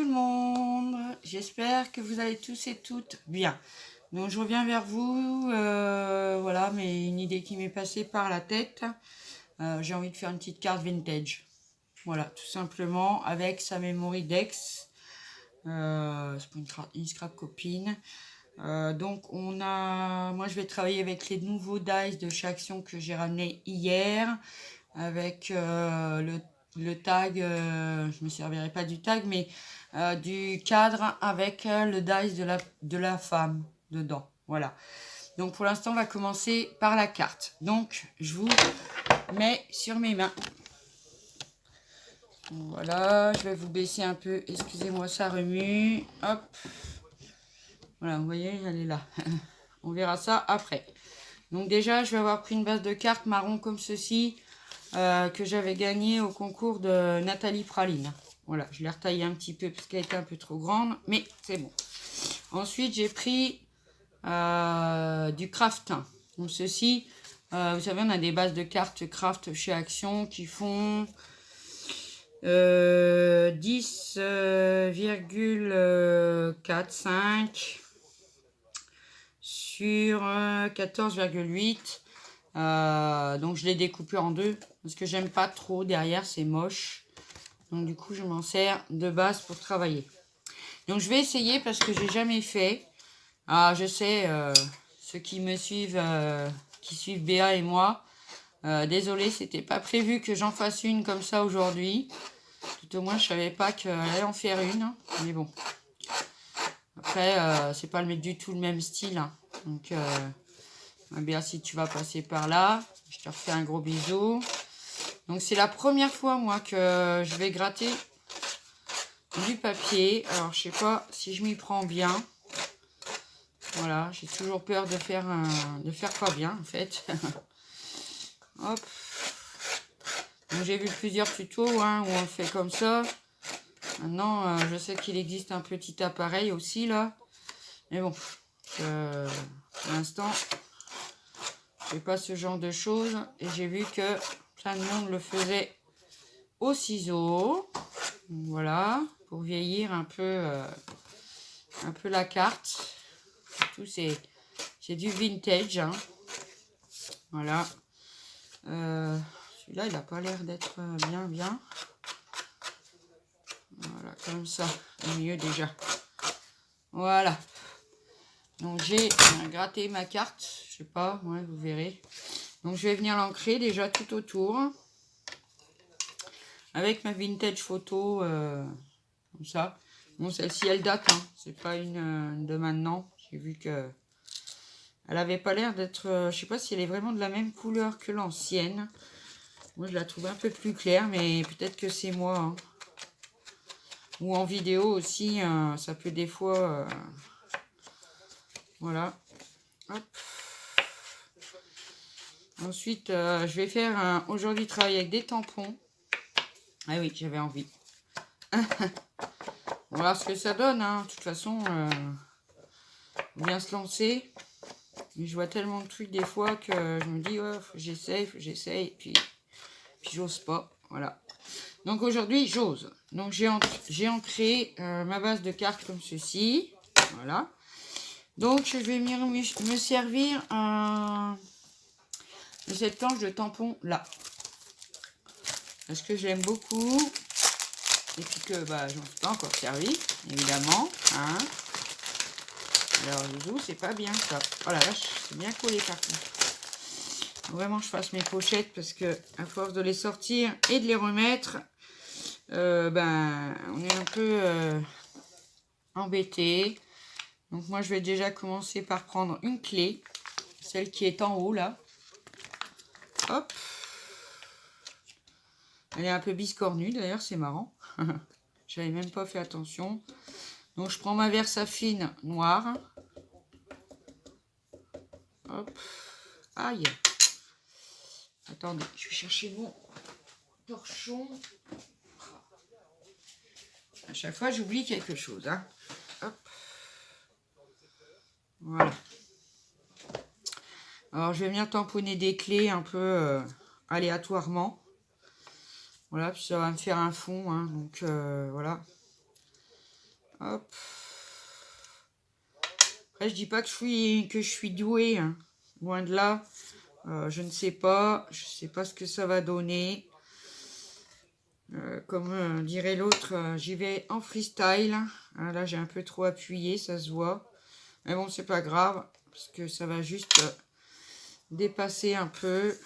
tout le monde, j'espère que vous allez tous et toutes bien. Donc je reviens vers vous, voilà, mais une idée qui m'est passée par la tête. J'ai envie de faire une petite carte vintage. Voilà, tout simplement avec sa memory Dex. C'est pas une scrap copine. Donc moi je vais travailler avec les nouveaux dice de chez Action que j'ai ramené hier. Avec le tag, je me servirai pas du tag, mais du cadre avec le dice de la femme dedans. Voilà. Donc pour l'instant, on va commencer par la carte. Donc je vous mets sur mes mains. Voilà, je vais vous baisser un peu. Excusez-moi, ça remue. Hop. Voilà, vous voyez, elle est là. On verra ça après. Donc déjà, je vais avoir pris une base de cartes marron comme ceci. Que j'avais gagné au concours de Nathalie Praline. Voilà, je l'ai retaillé un petit peu parce qu'elle était un peu trop grande, mais c'est bon. Ensuite, j'ai pris du craft. Donc ceci, vous savez, on a des bases de cartes craft chez Action qui font 10,45 sur 14,8. Donc je l'ai découpé en deux parce que j'aime pas trop derrière, c'est moche. Donc du coup je m'en sers de base pour travailler. Donc je vais essayer parce que j'ai jamais fait. Je sais, ceux qui me suivent, qui suivent Béa et moi, désolé, c'était pas prévu que j'en fasse une comme ça aujourd'hui. Tout au moins je savais pas qu'elle allait en faire une, mais bon. Après c'est pas du tout le même style, hein. Donc Béa, si tu vas passer par là, je te refais un gros bisou. Donc c'est la première fois moi que je vais gratter du papier. Alors je sais pas si je m'y prends bien. Voilà, j'ai toujours peur de faire pas bien en fait. Hop. Donc j'ai vu plusieurs tutos hein, où on le fait comme ça. Maintenant je sais qu'il existe un petit appareil aussi là. Mais bon, pour l'instant, je fais pas ce genre de choses. Et j'ai vu que plein de monde le faisait au ciseau. Voilà, pour vieillir un peu la carte. Tout c'est du vintage. Hein. Voilà. Celui-là, il n'a pas l'air d'être bien. Voilà, comme ça, au mieux déjà. Voilà. Donc j'ai gratté ma carte. Je sais pas, ouais, vous verrez. Donc je vais venir l'ancrer déjà tout autour. Avec ma vintage photo, comme ça. Bon, celle-ci, elle date, hein. C'est pas une de maintenant. J'ai vu que elle avait pas l'air d'être... je sais pas si elle est vraiment de la même couleur que l'ancienne. Moi, je la trouve un peu plus claire, mais peut-être que c'est moi. Hein. Ou en vidéo aussi, ça peut des fois... voilà. Hop. Ensuite, je vais faire aujourd'hui travailler avec des tampons. Ah oui, j'avais envie. On va voir ce que ça donne. Hein. De toute façon, on vient se lancer. Mais je vois tellement de trucs des fois que je me dis, ouais, faut que j'essaye, puis j'ose pas. Voilà. Donc aujourd'hui, j'ose. Donc j'ai ancré ma base de cartes comme ceci. Voilà. Donc je vais venir me servir de cette planche de tampon là. Parce que je l'aime beaucoup. Et puis que je m'en suis pas encore servi, évidemment. Hein. Alors Zouzou, c'est pas bien ça. Oh la vache, c'est bien collé par contre. Faut vraiment je fasse mes pochettes parce que à force de les sortir et de les remettre, on est un peu embêté. Donc moi je vais déjà commencer par prendre une clé, celle qui est en haut là. Hop. Elle est un peu biscornue d'ailleurs, c'est marrant. J'avais même pas fait attention. Donc je prends ma Versafine noire. Hop. Aïe. Attendez, je vais chercher mon torchon. À chaque fois, j'oublie quelque chose. Hein. Hop. Voilà. Alors, je vais venir tamponner des clés un peu aléatoirement. Voilà, puis ça va me faire un fond. Hein, donc, voilà. Hop. Après, je dis pas que je suis douée, hein. Loin de là. Je ne sais pas. Je sais pas ce que ça va donner. Comme dirait l'autre, j'y vais en freestyle. Hein, là, j'ai un peu trop appuyé, ça se voit. Mais bon, c'est pas grave, parce que ça va juste dépasser un peu.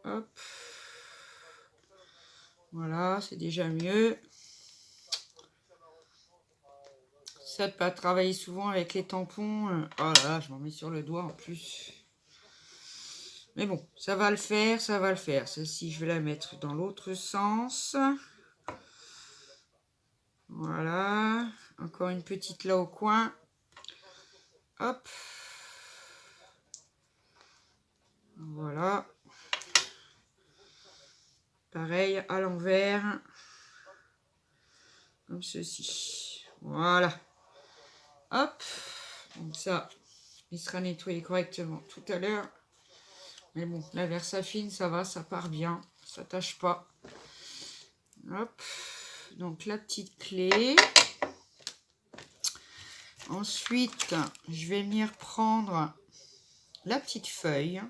Hop. Voilà, c'est déjà mieux. Ça de pas travailler souvent avec les tampons. Oh là là, je m'en mets sur le doigt en plus. Mais bon, ça va le faire, ça va le faire. Celle-ci, je vais la mettre dans l'autre sens. Voilà. Encore une petite là au coin. Hop. Voilà. Pareil à l'envers. Comme ceci. Voilà. Hop. Donc ça, il sera nettoyé correctement tout à l'heure. Mais bon, la Versafine, ça va, ça part bien. Ça tâche pas. Hop. Donc la petite clé. Ensuite, je vais venir prendre la petite feuille.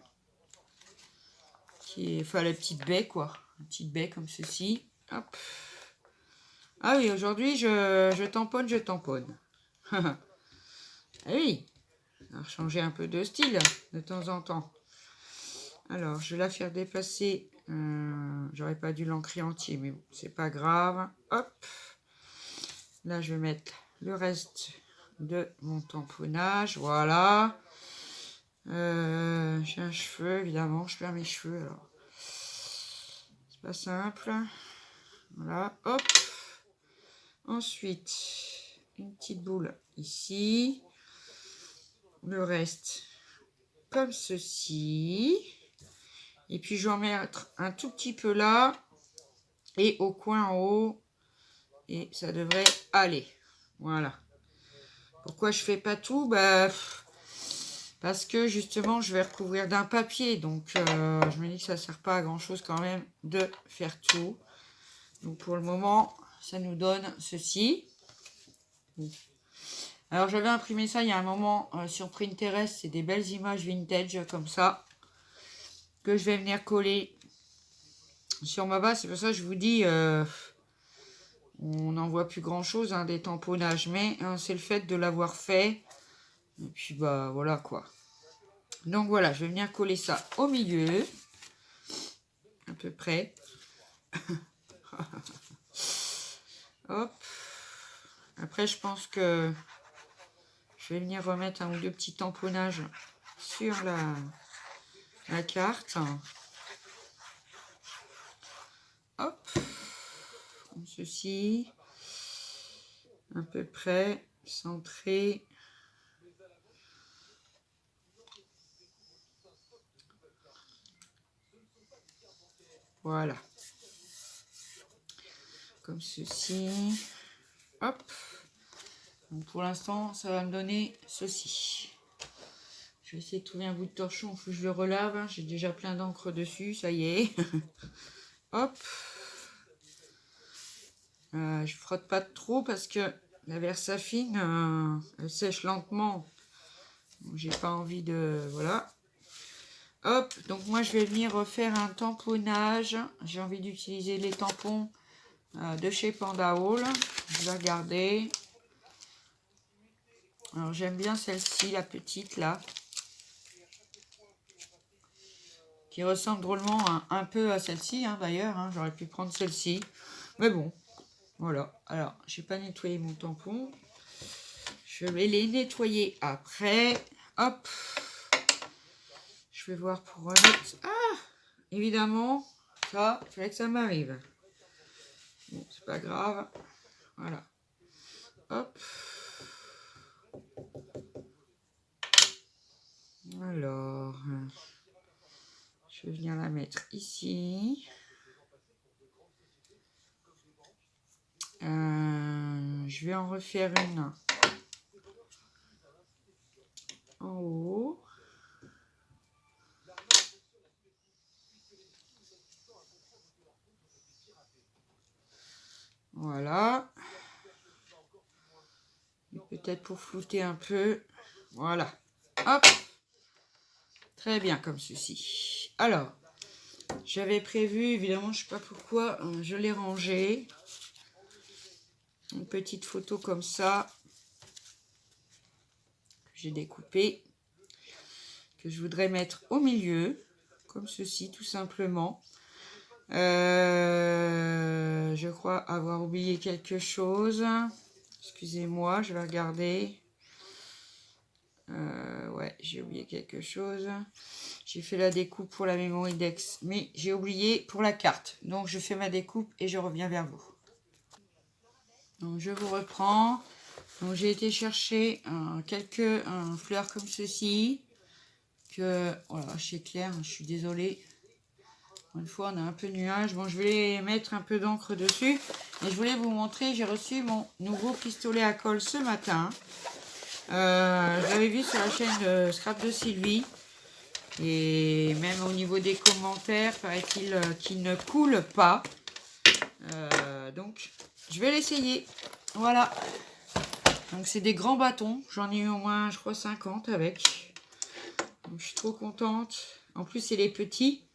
Enfin, la petite baie, quoi. Une petite baie comme ceci. Hop. Ah oui, aujourd'hui, je tamponne, je tamponne. Ah oui, on va changer un peu de style de temps en temps. Alors, je vais la faire dépasser. J'aurais pas dû l'encrer entier, mais bon, c'est pas grave. Hop. Là, je vais mettre le reste de mon tamponnage. Voilà. J'ai un cheveu, évidemment. Je perds mes cheveux, alors. C'est pas simple. Voilà. Hop. Ensuite, une petite boule ici. Le reste comme ceci. Et puis, je vais en mettre un tout petit peu là. Et au coin en haut. Et ça devrait aller. Voilà. Pourquoi je fais pas tout? Bah, parce que justement, je vais recouvrir d'un papier. Donc, je me dis que ça sert pas à grand chose quand même de faire tout. Donc, pour le moment, ça nous donne ceci. Alors, j'avais imprimé ça il y a un moment sur Pinterest. C'est des belles images vintage comme ça. Que je vais venir coller sur ma base. C'est pour ça que je vous dis... on n'en voit plus grand chose hein, des tamponnages, mais hein, c'est le fait de l'avoir fait. Et puis bah voilà quoi. Donc voilà, je vais venir coller ça au milieu, à peu près. Hop. Après, je pense que je vais venir remettre un ou deux petits tamponnages sur la carte. Hop. Comme ceci. À peu près centré. Voilà. Comme ceci. Hop. Donc pour l'instant, ça va me donner ceci. Je vais essayer de trouver un bout de torchon. Il faut que je le relave. Hein. J'ai déjà plein d'encre dessus. Ça y est. Hop. Je frotte pas trop parce que la Versafine, elle sèche lentement. J'ai pas envie de... Voilà. Hop. Donc moi, je vais venir refaire un tamponnage. J'ai envie d'utiliser les tampons de chez Panda Hall. Je vais regarder. Alors j'aime bien celle-ci, la petite là. Qui ressemble drôlement un peu à celle-ci hein, d'ailleurs. Hein, j'aurais pu prendre celle-ci. Mais bon, voilà. Alors, j'ai pas nettoyé mon tampon. Je vais les nettoyer après. Hop. Je vais voir pour remettre... Ah, évidemment, ça, il fallait que ça m'arrive. Bon, c'est pas grave. Voilà. Hop. Alors, je vais venir la mettre ici. Je vais en refaire une en haut. Voilà. peut-être pour flouter un peu. Voilà. Hop. Très bien, comme ceci. Alors, j'avais prévu, évidemment, je sais pas pourquoi, je l'ai rangé. Une petite photo comme ça. Que j'ai découpée. Que je voudrais mettre au milieu. Comme ceci, tout simplement. Je crois avoir oublié quelque chose. Excusez-moi, je vais regarder. Ouais, j'ai oublié quelque chose. J'ai fait la découpe pour la Memory-Dex, mais j'ai oublié pour la carte. Donc, je fais ma découpe et je reviens vers vous. Donc, je vous reprends. Donc, j'ai été chercher quelques fleurs comme ceci. Que, voilà, c'est clair, je suis désolée. Une fois, on a un peu de nuage. Bon, je vais mettre un peu d'encre dessus. Et je voulais vous montrer, j'ai reçu mon nouveau pistolet à colle ce matin. Je l'avais vu sur la chaîne de Scrap de Sylvie. Et même au niveau des commentaires, paraît-il qu'il ne coule pas. Donc, je vais l'essayer. Voilà. Donc, c'est des grands bâtons. J'en ai eu au moins, je crois, 50 avec. Donc, je suis trop contente. En plus, c'est les petits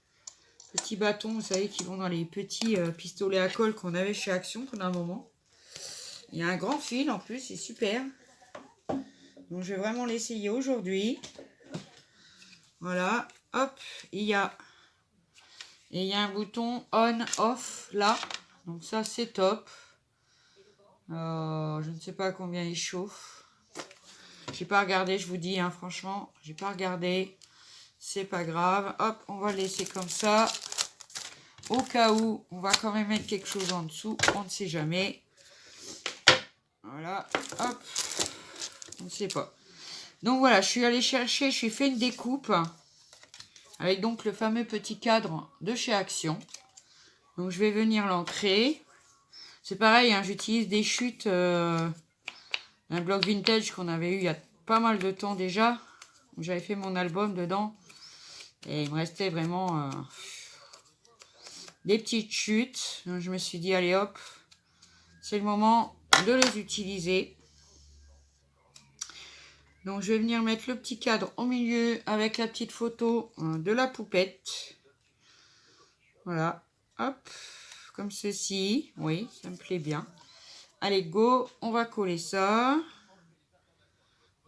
bâtons, vous savez, qui vont dans les petits pistolets à colle qu'on avait chez Action pendant un moment. Il y a un grand fil en plus, c'est super. Donc je vais vraiment l'essayer aujourd'hui. Voilà, hop, il y a un bouton on, off là. Donc ça c'est top. Je ne sais pas combien il chauffe. J'ai pas regardé, je vous dis, hein, franchement, j'ai pas regardé. C'est pas grave. Hop, on va le laisser comme ça. Au cas où, on va quand même mettre quelque chose en dessous. On ne sait jamais. Voilà, hop. On ne sait pas. Donc voilà, je suis allée chercher, je suis fait une découpe. Avec donc le fameux petit cadre de chez Action. Donc je vais venir l'ancrer. C'est pareil, hein, j'utilise des chutes d'un bloc vintage qu'on avait eu il y a pas mal de temps déjà. J'avais fait mon album dedans. Et il me restait vraiment des petites chutes. Donc je me suis dit, allez hop, c'est le moment de les utiliser. Donc je vais venir mettre le petit cadre au milieu avec la petite photo de la poupette. Voilà, hop, comme ceci. Oui, ça me plaît bien. Allez, go, on va coller ça.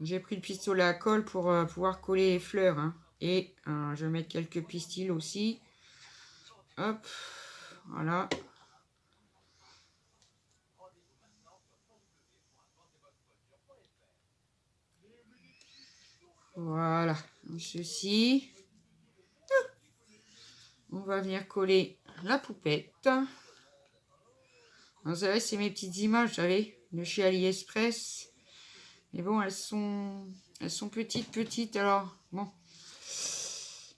J'ai pris le pistolet à colle pour pouvoir coller les fleurs. Hein. Et je vais mettre quelques pistils aussi. Hop, voilà. Voilà, ceci. On va venir coller la poupette. Vous savez, c'est mes petites images, vous savez, de chez AliExpress. Mais bon, elles sont petites, alors bon.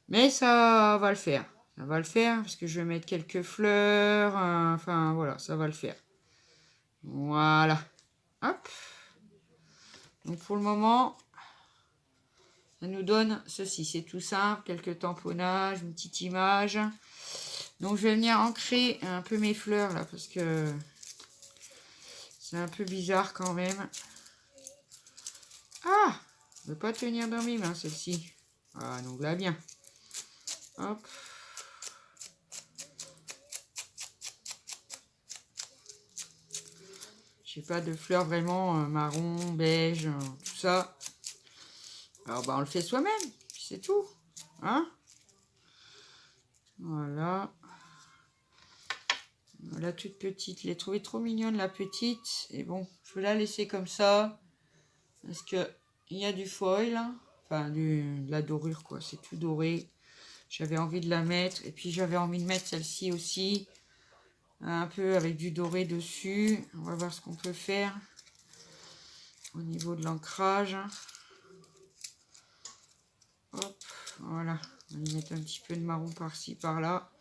Mais ça va le faire. Ça va le faire, parce que je vais mettre quelques fleurs. Enfin, voilà, ça va le faire. Voilà. Hop. Donc, pour le moment, ça nous donne ceci. C'est tout simple. Quelques tamponnages, une petite image. Donc, je vais venir ancrer un peu mes fleurs, là, parce que c'est un peu bizarre quand même. Ah! Ne pas tenir dans mes mains, celle-ci. Ah, donc là, bien. Hop. J'ai pas de fleurs vraiment marron, beige, tout ça. Alors, bah, on le fait soi-même. C'est tout. Hein? Voilà. La toute petite. Je l'ai trouvée trop mignonne, la petite. Et bon, je vais la laisser comme ça. Parce que il y a du foil. Enfin, de la dorure, quoi. C'est tout doré. J'avais envie de la mettre. Et puis, j'avais envie de mettre celle-ci aussi. Un peu avec du doré dessus. On va voir ce qu'on peut faire. Au niveau de l'ancrage. Hop, voilà. On va y mettre un petit peu de marron par-ci, par-là.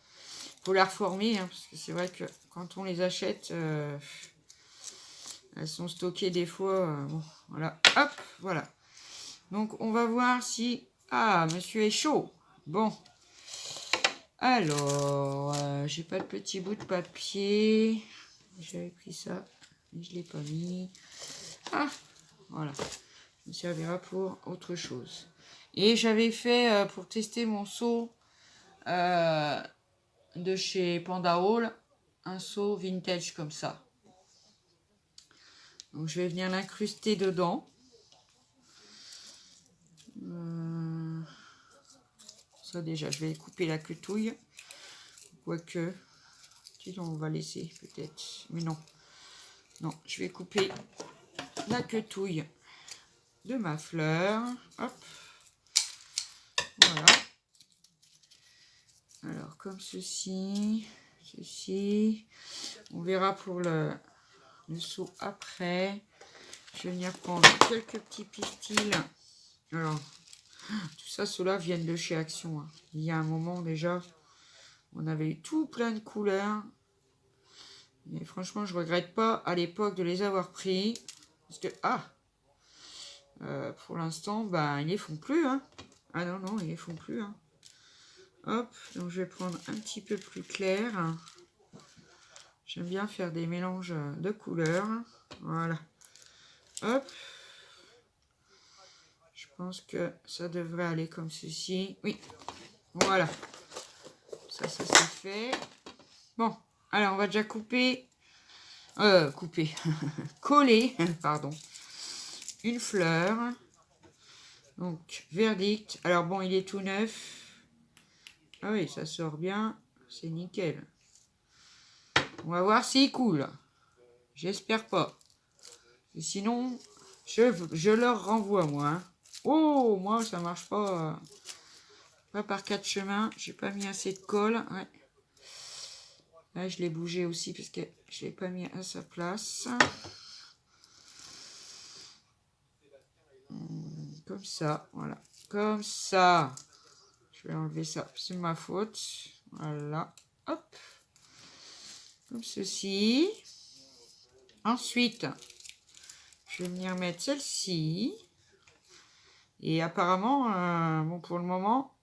Il faut la reformer, hein, parce que c'est vrai que quand on les achète, elles sont stockées des fois. Bon, voilà. Hop, voilà. Donc, on va voir si... Ah, monsieur est chaud. Bon. Alors, j'ai pas de petit bout de papier. J'avais pris ça, mais je l'ai pas mis. Ah, Voilà. Ça me servira pour autre chose. Et j'avais fait, pour tester mon seau de chez Panda Hall, un seau vintage comme ça. Donc je vais venir l'incruster dedans. Ça déjà, je vais couper la quetouille. Quoique, on va laisser peut-être. Mais non. Non, je vais couper la quetouille de ma fleur. Hop. Voilà. Alors, comme ceci. Ceci. On verra pour le seau après. Je vais venir prendre quelques petits pistils. Alors, tout ça, ceux-là viennent de chez Action. Hein. Il y a un moment déjà, on avait eu tout plein de couleurs. Et franchement, je regrette pas à l'époque de les avoir pris. Parce que, pour l'instant, ils les font plus. Hein. Ah non, non, ils les font plus. Hein. Hop, donc je vais prendre un petit peu plus clair. J'aime bien faire des mélanges de couleurs. Voilà. Hop. Je pense que ça devrait aller comme ceci. Oui. Voilà. Ça c'est fait. Bon. Alors, on va déjà couper. Coller, pardon. Une fleur. Donc, verdict. Alors, bon, il est tout neuf. Ah oui, ça sort bien. C'est nickel. On va voir s'il coule. J'espère pas. Et sinon, je leur renvoie, moi. Hein. Oh, moi, ça marche pas. Pas par 4 chemins. J'ai pas mis assez de colle. Ouais. Là, je l'ai bougé aussi parce que je l'ai pas mis à sa place. Comme ça, voilà. Comme ça. Je vais enlever ça. C'est ma faute. Voilà. Hop. Comme ceci. Ensuite, je vais venir mettre celle-ci. Et apparemment, bon, pour le moment,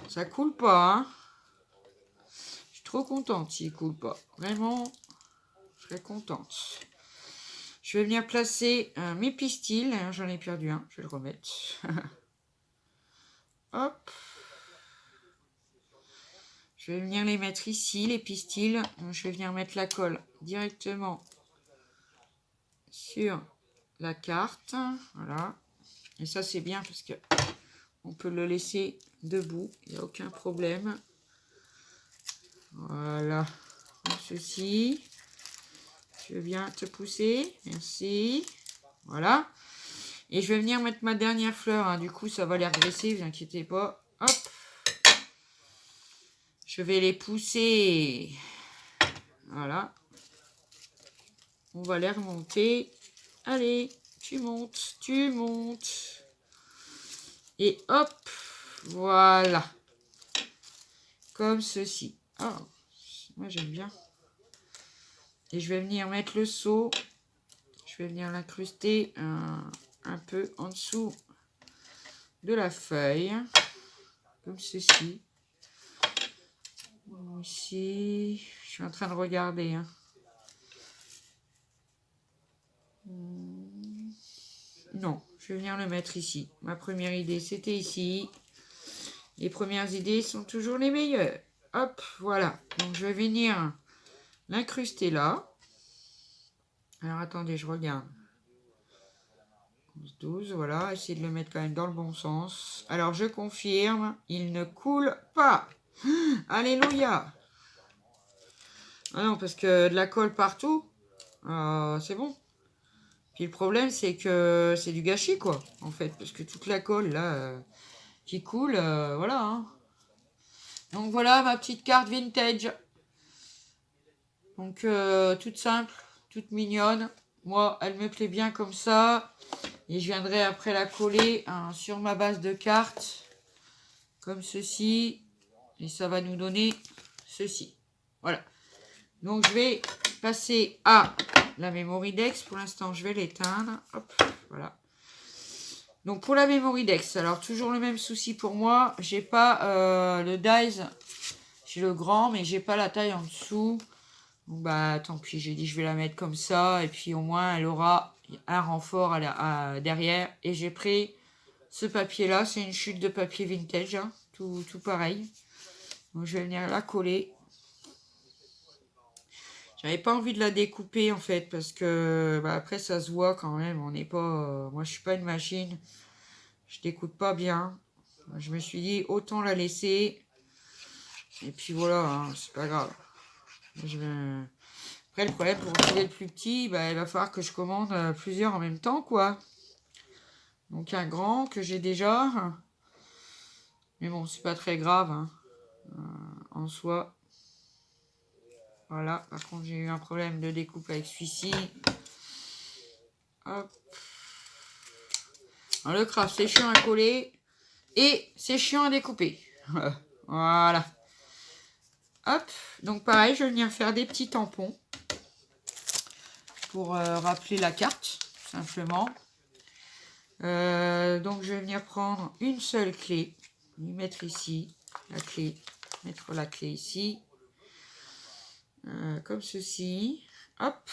ça coule pas. Hein. Je suis trop contente s'il coule pas. Vraiment, je serais contente. Je vais venir placer mes pistils. J'en ai perdu un. Je vais le remettre. Hop. Je vais venir les mettre ici, les pistils. Je vais venir mettre la colle directement sur la carte. Voilà. Et ça, c'est bien parce que on peut le laisser debout. Il n'y a aucun problème. Voilà. Comme ceci. Je viens te pousser. Merci. Voilà. Et je vais venir mettre ma dernière fleur. Hein. Du coup, ça va les regresser. Ne vous inquiétez pas. Hop. Je vais les pousser. Voilà. On va les remonter. Allez, tu montes, tu montes. Et hop, voilà. Comme ceci. Oh, moi j'aime bien. Et je vais venir mettre le seau. Je vais venir l'incruster un peu en dessous de la feuille. Comme ceci. Ici. Je suis en train de regarder. Hein. Non, je vais venir le mettre ici. Ma première idée, c'était ici. Les premières idées sont toujours les meilleures. Hop, voilà. Donc, je vais venir l'incruster là. Alors, attendez, je regarde. 12, voilà. Essayez de le mettre quand même dans le bon sens. Alors, je confirme, il ne coule pas. Alléluia. Ah non, parce que de la colle partout, c'est bon. Puis le problème, c'est que c'est du gâchis, quoi, en fait. Parce que toute la colle, là, qui coule, voilà. Hein. Donc voilà ma petite carte vintage. Donc toute simple, toute mignonne. Moi, elle me plaît bien comme ça. Et je viendrai après la coller sur ma base de cartes. Comme ceci. Et ça va nous donner ceci. Voilà. Donc je vais passer à la Memory Dex. Pour l'instant, je vais l'éteindre. Hop, voilà. Donc pour la Memory Dex, alors toujours le même souci pour moi. J'ai pas le dies. J'ai le grand, mais j'ai pas la taille en dessous. Donc bah tant pis, j'ai dit je vais la mettre comme ça. Et puis au moins elle aura un renfort derrière. Et j'ai pris ce papier-là. C'est une chute de papier vintage, hein, tout pareil. Donc je vais venir la coller. J'avais pas envie de la découper en fait parce que après ça se voit quand même. On n'est pas, moi je suis pas une machine. Je découpe pas bien. Je me suis dit autant la laisser. Et puis voilà, hein, c'est pas grave. Après le problème pour trouver le plus petit, il va falloir que je commande plusieurs en même temps quoi. Donc un grand que j'ai déjà. Mais bon, c'est pas très grave hein, en soi. Voilà, par contre j'ai eu un problème de découpe avec celui-ci. Hop. Alors, le craft, c'est chiant à coller et c'est chiant à découper. Voilà. Hop. Donc pareil, je vais venir faire des petits tampons pour rappeler la carte, tout simplement. Donc je vais venir prendre une seule clé, lui mettre ici la clé, mettre la clé ici, comme ceci. Hop.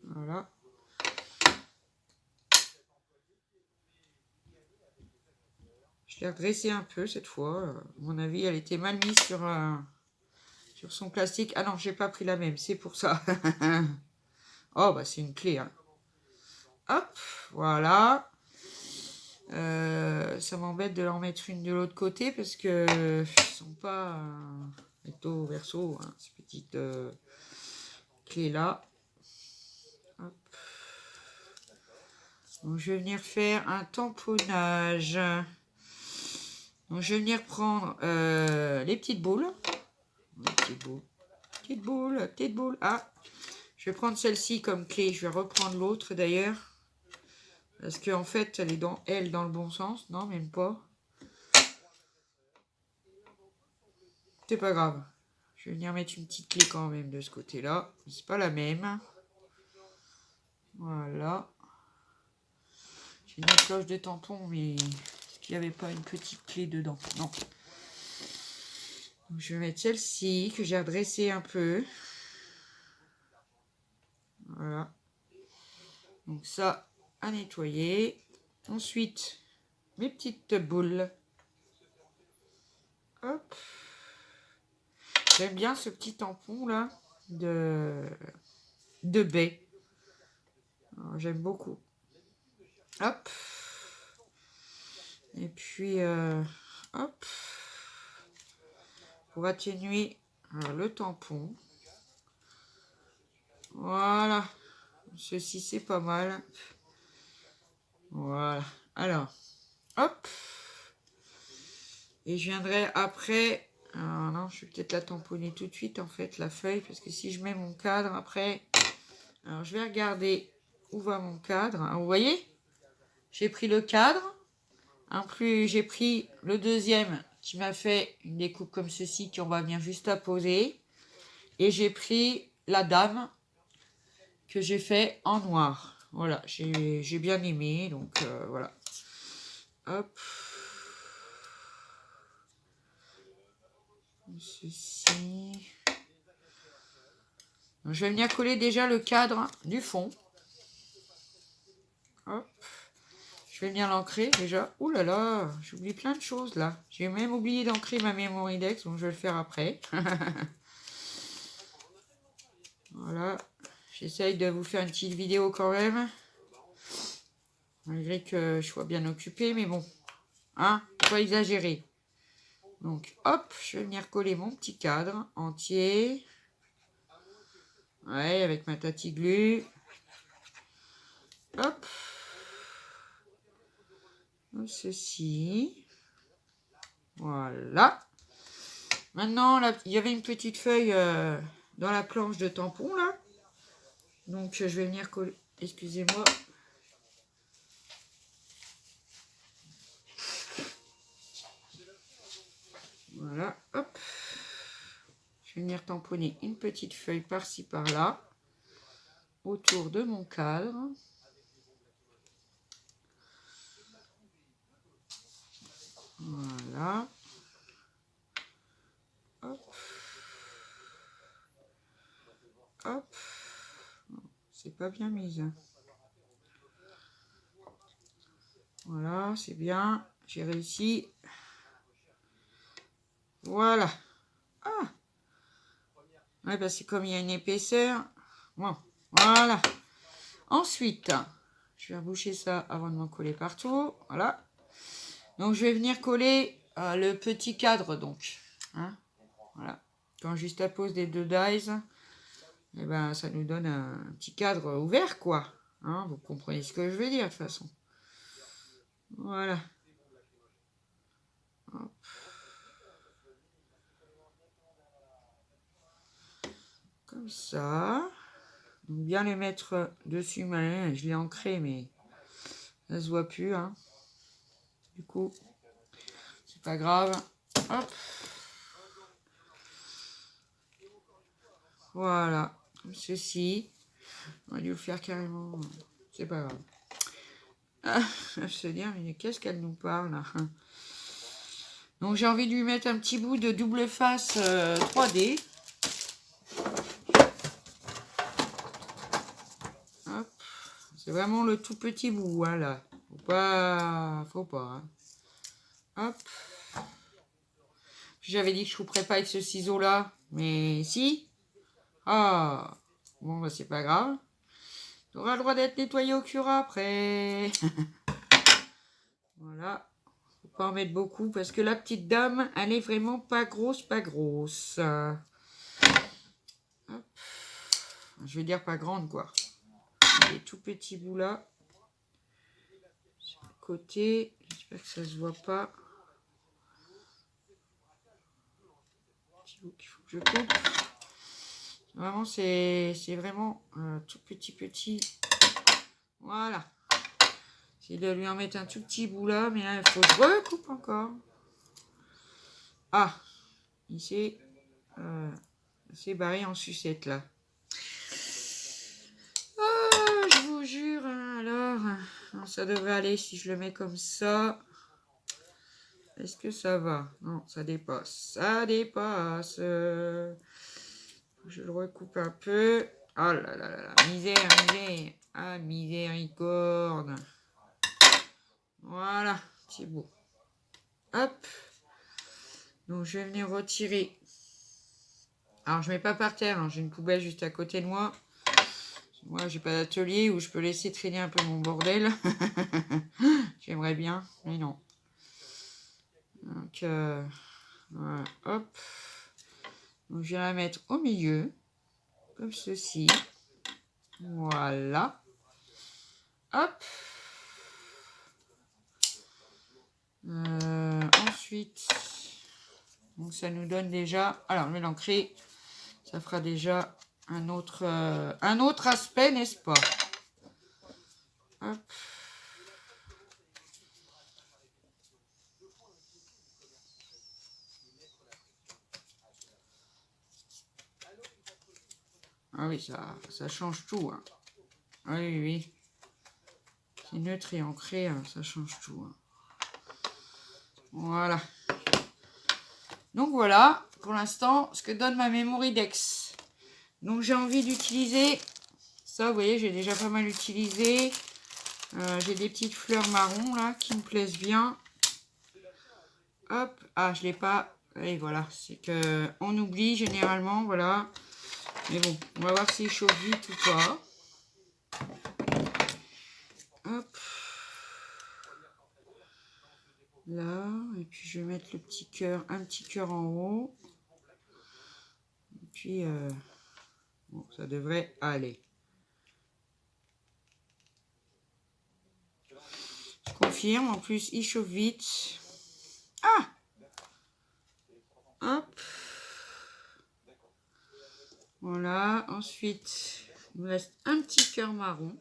Voilà. Je l'ai redressé un peu cette fois. À mon avis, elle était mal mise sur son plastique. Ah non, j'ai pas pris la même, c'est pour ça. Oh, bah c'est une clé. Hein. Hop, voilà. Ça m'embête de leur mettre une de l'autre côté parce que ils sont pas recto verso, hein, ces petites clés là. Hop. Donc je vais venir faire un tamponnage. Donc je vais venir prendre les petites boules. Les petites boules. Petite boule, petite boule. Ah, je vais prendre celle-ci comme clé. Je vais reprendre l'autre d'ailleurs. Parce qu'en fait, elle est dans le bon sens. Non, même pas. C'est pas grave. Je vais venir mettre une petite clé quand même de ce côté-là. C'est pas la même. Voilà. J'ai une cloche de tampon, mais est-ce qu'il n'y avait pas une petite clé dedans? Non. Donc, je vais mettre celle-ci que j'ai redressée un peu. Voilà. Donc ça, à nettoyer. Ensuite, mes petites boules. Hop. J'aime bien ce petit tampon là de baie. J'aime beaucoup. Hop. Et puis, hop. Pour atténuer le tampon. Voilà. Ceci, c'est pas mal. Voilà. Alors, hop. Et je viendrai après. Alors non, je vais peut-être la tamponner tout de suite en fait, la feuille. Parce que si je mets mon cadre après. Alors, je vais regarder où va mon cadre. Alors, vous voyez, j'ai pris le cadre. En plus, j'ai pris le deuxième qui m'a fait une découpe comme ceci, qu'on va venir juste à poser. Et j'ai pris la dame que j'ai fait en noir. Voilà, j'ai bien aimé, donc voilà. Hop. Ceci. Donc, je vais venir coller déjà le cadre du fond. Hop. Je vais venir l'ancrer déjà. Ouh là là, j'oublie plein de choses là. J'ai même oublié d'ancrer ma Memorydex, donc je vais le faire après. Voilà. J'essaye de vous faire une petite vidéo quand même. Malgré que je sois bien occupée, mais bon. Hein, faut pas exagérer. Donc, hop, je vais venir coller mon petit cadre entier. Ouais, avec ma tati glue. Hop. Ceci. Voilà. Maintenant, là, il y avait une petite feuille dans la planche de tampon, là. Donc, je vais venir coller. Excusez-moi. Voilà, hop. Je vais venir tamponner une petite feuille par-ci, par-là. Autour de mon cadre. Voilà. Hop. Hop. C'est pas bien mis. Voilà, c'est bien. J'ai réussi. Voilà. Ah. Ouais, parce que comme il y a une épaisseur. Bon, voilà. Ensuite, je vais reboucher ça avant de m'en coller partout. Voilà. Donc, je vais venir coller le petit cadre, donc. Hein, voilà. Quand juste à pose des 2 dies, eh ben, ça nous donne un petit cadre ouvert, quoi. Hein, vous comprenez ce que je veux dire, de toute façon. Voilà. Hop. Comme ça. Donc, bien les mettre dessus. Je l'ai ancré, mais ça se voit plus. Hein. Du coup, c'est pas grave. Hop. Voilà. Comme ceci. On va dû le faire carrément. C'est pas grave. Ah, je sais dire, mais qu'est-ce qu'elle nous parle là. Donc j'ai envie de lui mettre un petit bout de double face 3D. C'est vraiment le tout petit bout, voilà. Faut pas. Hein. Hop. J'avais dit que je couperais pas avec ce ciseau là, mais si. Ah, bon bah c'est pas grave. Tu auras le droit d'être nettoyé au cura après. Voilà. Faut pas en mettre beaucoup parce que la petite dame, elle est vraiment pas grosse, pas grosse. Hop. Je veux dire pas grande quoi. Les tout petits bouts là. Sur le côté. J'espère que ça se voit pas. Petit bout qu'il faut que je coupe. Vraiment, c'est vraiment tout petit. Voilà. C'est de lui en mettre un tout petit bout là, mais là, il faut que je recoupe encore. Ah, il s'est barré en sucette là. Ah, je vous jure, hein, alors, ça devrait aller si je le mets comme ça. Est-ce que ça va? Non, ça dépasse. Ça dépasse. Je le recoupe un peu. Oh là là là, misère. Ah, miséricorde. Voilà, c'est beau. Hop. Donc, je vais venir retirer. Alors, je mets pas par terre. Hein. J'ai une poubelle juste à côté de moi. Moi, j'ai pas d'atelier où je peux laisser traîner un peu mon bordel. J'aimerais bien, mais non. Donc, voilà, hop. Donc, je vais la mettre au milieu. Comme ceci. Voilà. Hop. Ensuite, donc ça nous donne déjà... Alors, je vais l'ancrer. Ça fera déjà un autre aspect, n'est-ce pas? Hop. Ah oui, ça change tout. Hein. Oui. C'est neutre et ancré, hein, ça change tout. Hein. Voilà. Donc voilà, pour l'instant, ce que donne ma Mémoridex. Donc j'ai envie d'utiliser... Ça, vous voyez, j'ai déjà pas mal utilisé. J'ai des petites fleurs marron, là, qui me plaisent bien. Hop. Ah, je l'ai pas... Et voilà, c'est que on oublie généralement, voilà. Mais bon, on va voir s'il chauffe vite ou pas. Hop. Là, et puis je vais mettre le petit cœur, un petit cœur en haut. Et puis, bon, ça devrait aller. Je confirme, en plus, il chauffe vite. Ah! Hop. Voilà, ensuite, il me reste un petit cœur marron.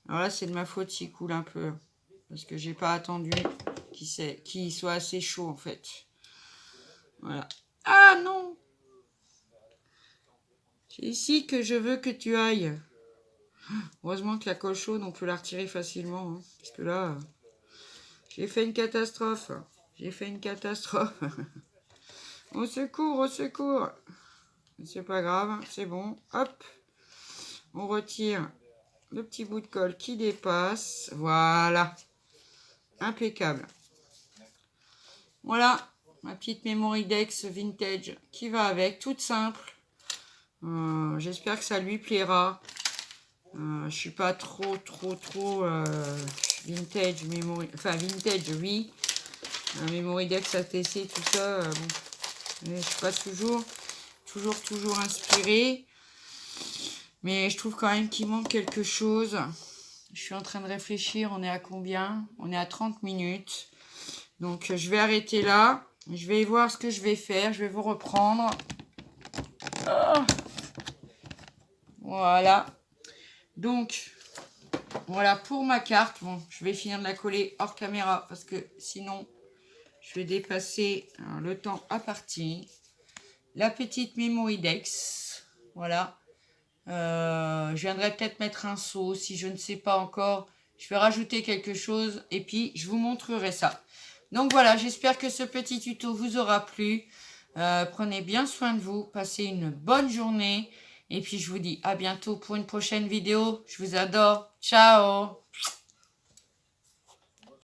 Alors là, c'est de ma faute s'il coule un peu. Parce que j'ai pas attendu qu'il soit assez chaud, en fait. Voilà. Ah non! C'est ici que je veux que tu ailles. Heureusement que la colle chaude, on peut la retirer facilement. Hein, parce que là, j'ai fait une catastrophe. Au secours, au secours. c'est pas grave, c'est bon. Hop, on retire le petit bout de colle qui dépasse. Voilà, impeccable. Voilà, ma petite Memory Dex vintage qui va avec, toute simple. J'espère que ça lui plaira. Je suis pas trop vintage memory, enfin vintage oui. Memory Dex ATC, tout ça, bon, je suis pas toujours inspirée. Mais je trouve quand même qu'il manque quelque chose. Je suis en train de réfléchir, on est à combien? On est à 30 minutes. Donc je vais arrêter là. Je vais voir ce que je vais faire. Je vais vous reprendre. Oh, voilà. Donc, voilà pour ma carte. Bon, je vais finir de la coller hors caméra parce que sinon, je vais dépasser le temps à partir. La petite Memory Dex. Voilà. Je viendrai peut-être mettre un seau si je ne sais pas encore. Je vais rajouter quelque chose et puis je vous montrerai ça. Donc voilà, j'espère que ce petit tuto vous aura plu. Prenez bien soin de vous. Passez une bonne journée. Et puis je vous dis à bientôt pour une prochaine vidéo. Je vous adore. Ciao!